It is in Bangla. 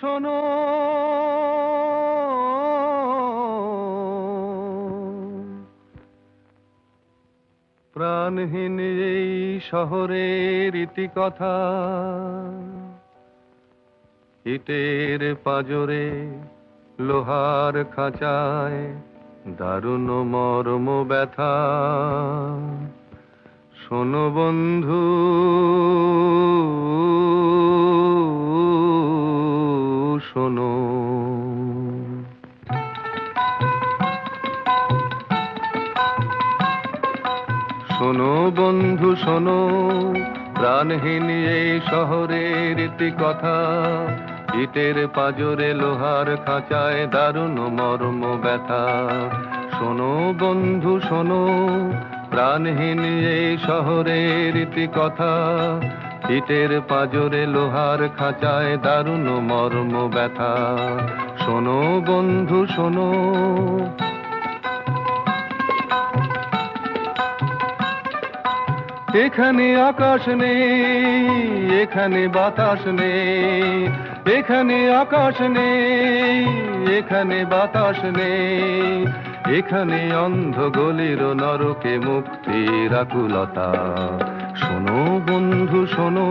শোনো, প্রাণহীন এই শহরের ইতিকথা, ইটের পাজরে লোহার খাঁচায় দারুণ মর্ম ব্যথা। শোনো বন্ধু, শোনো। শোনো বন্ধু শোনো, প্রাণহীন এই শহরের ইতিকথা, ইটের পাজরে লোহার খাঁচায় দারুণ মর্ম ব্যথা। শোনো বন্ধু শোনো, প্রাণহীন এই শহরের ইতিকথা, ইটের পাজরে লোহার খাঁচায় দারুণ মর্ম ব্যথা। শোনো বন্ধু শোনো। এখানে আকাশ নেই, এখানে বাতাস নেই, এখানে আকাশ নেই, এখানে বাতাস নেই, এখানে অন্ধ গলির নরকে মুক্তির আকুলতা। শোনো বন্ধু শোনো,